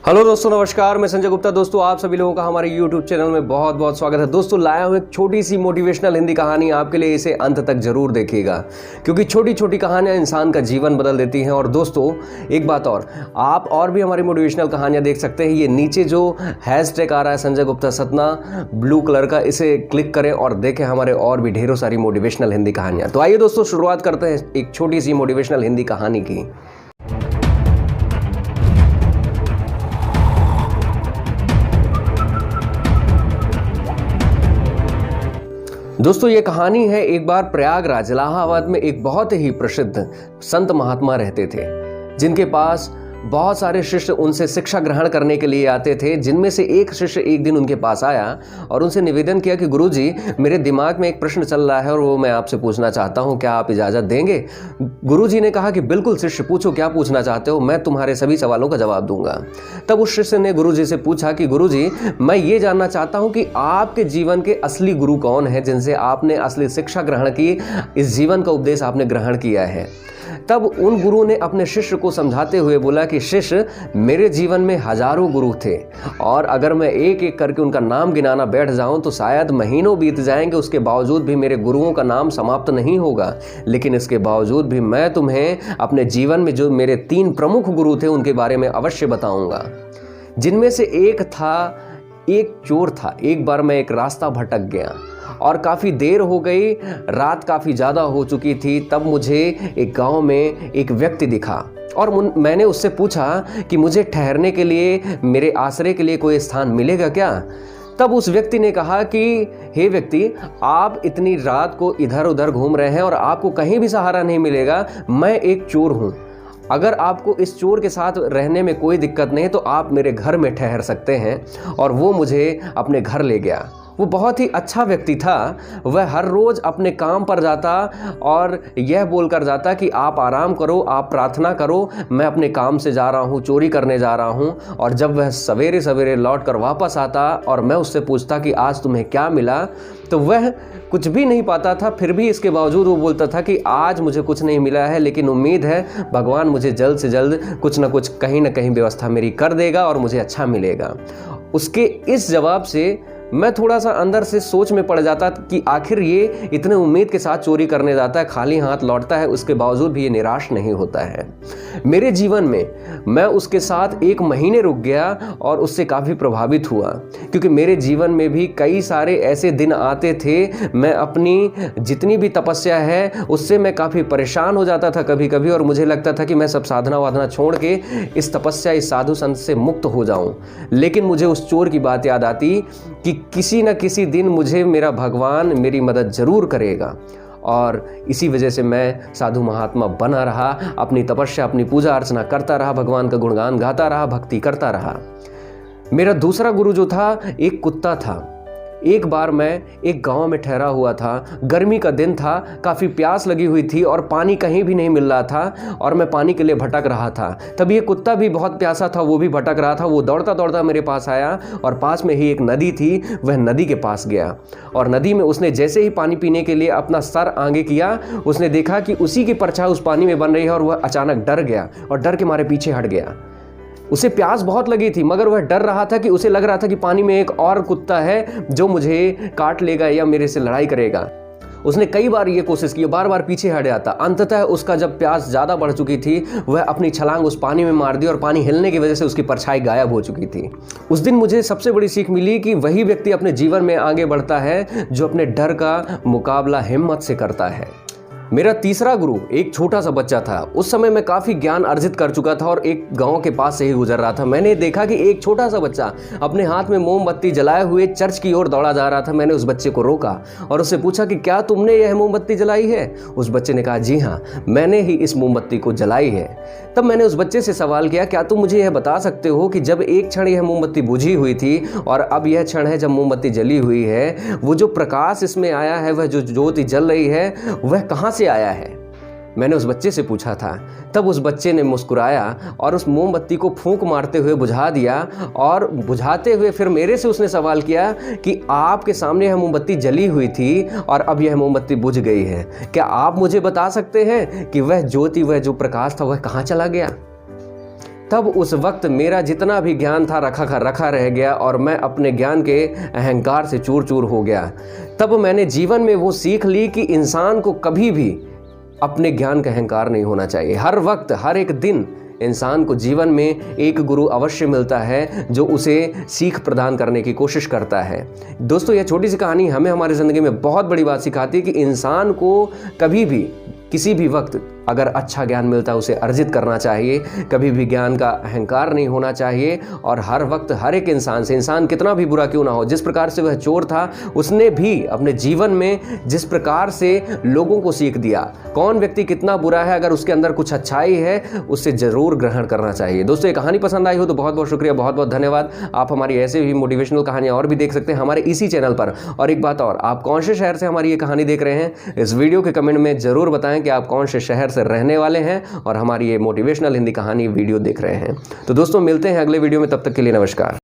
Hello दोस्तों, नमस्कार। मैं संजय गुप्ता। दोस्तों, आप सभी लोगों का हमारे YouTube चैनल में बहुत बहुत स्वागत है। दोस्तों, लाया हूं एक छोटी सी मोटिवेशनल हिंदी कहानी आपके लिए। इसे अंत तक जरूर देखिएगा क्योंकि छोटी छोटी कहानियां इंसान का जीवन बदल देती हैं। और दोस्तों, एक बात और, आप और भी हमारी मोटिवेशनल कहानियां देख सकते हैं। ये नीचे जो हैशटैग आ रहा है संजय गुप्ता सतना ब्लू कलर का, इसे क्लिक करें और देखें हमारे और भी ढेरों सारी मोटिवेशनल हिंदी कहानियां। तो आइए दोस्तों, शुरुआत करते हैं एक छोटी सी मोटिवेशनल हिंदी कहानी की। दोस्तों, ये कहानी है, एक बार प्रयागराज इलाहाबाद में एक बहुत ही प्रसिद्ध संत महात्मा रहते थे, जिनके पास बहुत सारे शिष्य उनसे शिक्षा ग्रहण करने के लिए आते थे। जिनमें से एक शिष्य एक दिन उनके पास आया और उनसे निवेदन किया कि गुरुजी, मेरे दिमाग में एक प्रश्न चल रहा है और वो मैं आपसे पूछना चाहता हूँ, क्या आप इजाज़त देंगे? गुरुजी ने कहा कि बिल्कुल शिष्य, पूछो क्या पूछना चाहते हो, मैं तुम्हारे सभी सवालों का जवाब दूंगा। तब उस शिष्य ने गुरुजी से पूछा कि गुरुजी, मैं ये जानना चाहता हूँ कि आपके जीवन के असली गुरु कौन है, जिनसे आपने असली शिक्षा ग्रहण की, इस जीवन का उपदेश आपने ग्रहण किया है। तब उन गुरु ने अपने शिष्य को समझाते हुए बोला कि शिष्य, मेरे जीवन में हजारों गुरु थे और अगर मैं एक एक करके उनका नाम गिनाना बैठ जाऊं तो शायद महीनों बीत जाएंगे। उसके बावजूद भी मेरे गुरुओं का नाम समाप्त नहीं होगा। लेकिन इसके बावजूद भी मैं तुम्हें अपने जीवन में जो मेरे 3 प्रमुख गुरु थे उनके बारे में अवश्य बताऊंगा। जिनमें से एक चोर था। एक बार मैं एक रास्ता भटक गया और काफ़ी देर हो गई, रात काफ़ी ज़्यादा हो चुकी थी। तब मुझे एक गांव में एक व्यक्ति दिखा और मैंने उससे पूछा कि मुझे ठहरने के लिए, मेरे आश्रय के लिए कोई स्थान मिलेगा क्या? तब उस व्यक्ति ने कहा कि हे व्यक्ति, आप इतनी रात को इधर उधर घूम रहे हैं और आपको कहीं भी सहारा नहीं मिलेगा। मैं एक चोर हूँ। अगर आपको इस चोर के साथ रहने में कोई दिक्कत नहीं तो आप मेरे घर में ठहर सकते हैं। और वो मुझे अपने घर ले गया। वो बहुत ही अच्छा व्यक्ति था। वह हर रोज़ अपने काम पर जाता और यह बोलकर जाता कि आप आराम करो, आप प्रार्थना करो, मैं अपने काम से जा रहा हूँ, चोरी करने जा रहा हूँ। और जब वह सवेरे सवेरे लौट कर वापस आता और मैं उससे पूछता कि आज तुम्हें क्या मिला, तो वह कुछ भी नहीं पाता था। फिर भी इसके बावजूद वो बोलता था कि आज मुझे कुछ नहीं मिला है, लेकिन उम्मीद है भगवान मुझे जल्द से जल्द कुछ ना कुछ, कहीं ना कहीं व्यवस्था मेरी कर देगा और मुझे अच्छा मिलेगा। उसके इस जवाब से मैं थोड़ा सा अंदर से सोच में पड़ जाता कि आखिर ये इतने उम्मीद के साथ चोरी करने जाता है, खाली हाथ लौटता है, उसके बावजूद भी ये निराश नहीं होता है। मेरे जीवन में मैं उसके साथ 1 महीने रुक गया और उससे काफ़ी प्रभावित हुआ, क्योंकि मेरे जीवन में भी कई सारे ऐसे दिन आते थे। मैं अपनी जितनी भी तपस्या है उससे मैं काफ़ी परेशान हो जाता था कभी कभी, और मुझे लगता था कि मैं सब साधना वाधना छोड़ के इस तपस्या, इस साधु संत से मुक्त हो जाऊं। लेकिन मुझे उस चोर की बात याद आती कि किसी न किसी दिन मुझे मेरा भगवान मेरी मदद जरूर करेगा। और इसी वजह से मैं साधु महात्मा बना रहा, अपनी तपस्या, अपनी पूजा अर्चना करता रहा, भगवान का गुणगान गाता रहा, भक्ति करता रहा। मेरा दूसरा गुरु जो था, एक कुत्ता था। एक बार मैं एक गांव में ठहरा हुआ था। गर्मी का दिन था, काफ़ी प्यास लगी हुई थी और पानी कहीं भी नहीं मिल रहा था और मैं पानी के लिए भटक रहा था। तब ये कुत्ता भी बहुत प्यासा था, वो भी भटक रहा था। वो दौड़ता दौड़ता मेरे पास आया और पास में ही एक नदी थी, वह नदी के पास गया और नदी में उसने जैसे ही पानी पीने के लिए अपना सर आगे किया, उसने देखा कि उसी की परछाई उस पानी में बन रही है और वह अचानक डर गया और डर के मारे पीछे हट गया। उसे प्यास बहुत लगी थी, मगर वह डर रहा था कि उसे लग रहा था कि पानी में एक और कुत्ता है जो मुझे काट लेगा या मेरे से लड़ाई करेगा। उसने कई बार ये कोशिश की, बार बार पीछे हट जाता। अंततः उसका जब प्यास ज़्यादा बढ़ चुकी थी, वह अपनी छलांग उस पानी में मार दी और पानी हिलने की वजह से उसकी परछाई गायब हो चुकी थी। उस दिन मुझे सबसे बड़ी सीख मिली कि वही व्यक्ति अपने जीवन में आगे बढ़ता है जो अपने डर का मुकाबला हिम्मत से करता है। मेरा तीसरा गुरु एक छोटा सा बच्चा था। उस समय मैं काफ़ी ज्ञान अर्जित कर चुका था और एक गांव के पास से ही गुजर रहा था। मैंने देखा कि एक छोटा सा बच्चा अपने हाथ में मोमबत्ती जलाए हुए चर्च की ओर दौड़ा जा रहा था। मैंने उस बच्चे को रोका और उससे पूछा कि क्या तुमने यह मोमबत्ती जलाई है? उस बच्चे ने कहा, जी हाँ, मैंने ही इस मोमबत्ती को जलाई है। तब मैंने उस बच्चे से सवाल किया, क्या तुम मुझे यह बता सकते हो कि जब एक क्षण यह मोमबत्ती बुझी हुई थी और अब यह क्षण है जब मोमबत्ती जली हुई है, वो जो प्रकाश इसमें आया है, वह जो ज्योति जल रही है, वह कहाँ से आया है? मैंने उस बच्चे से पूछा था। तब उस बच्चे ने मुस्कुराया और उस मोमबत्ती को फूंक मारते हुए बुझा दिया और बुझाते हुए फिर मेरे से उसने सवाल किया कि आपके सामने यह मोमबत्ती जली हुई थी और अब यह मोमबत्ती बुझ गई है, क्या आप मुझे बता सकते हैं कि वह ज्योति, वह जो प्रकाश था, वह कहाँ चला गया? तब उस वक्त मेरा जितना भी ज्ञान था रखा रह गया और मैं अपने ज्ञान के अहंकार से चूर चूर हो गया। तब मैंने जीवन में वो सीख ली कि इंसान को कभी भी अपने ज्ञान का अहंकार नहीं होना चाहिए। हर वक्त, हर एक दिन इंसान को जीवन में एक गुरु अवश्य मिलता है जो उसे सीख प्रदान करने की कोशिश करता है। दोस्तों, यह छोटी सी कहानी हमें हमारी ज़िंदगी में बहुत बड़ी बात सिखाती है कि इंसान को कभी भी किसी भी वक्त अगर अच्छा ज्ञान मिलता है उसे अर्जित करना चाहिए, कभी भी ज्ञान का अहंकार नहीं होना चाहिए। और हर वक्त हर एक इंसान से, इंसान कितना भी बुरा क्यों ना हो, जिस प्रकार से वह चोर था उसने भी अपने जीवन में जिस प्रकार से लोगों को सीख दिया, कौन व्यक्ति कितना बुरा है, अगर उसके अंदर कुछ अच्छाई है उसे जरूर ग्रहण करना चाहिए। दोस्तों, ये कहानी पसंद आई हो तो बहुत बहुत शुक्रिया, बहुत बहुत धन्यवाद। आप हमारी ऐसे भी मोटिवेशनल कहानियां और भी देख सकते हैं हमारे इसी चैनल पर। और एक बात और, आप कौन से शहर से हमारी ये कहानी देख रहे हैं, इस वीडियो के कमेंट में जरूर बताएं कि आप कौन से शहर से रहने वाले हैं और हमारी ये मोटिवेशनल हिंदी कहानी वीडियो देख रहे हैं। तो दोस्तों, मिलते हैं अगले वीडियो में, तब तक के लिए नमस्कार।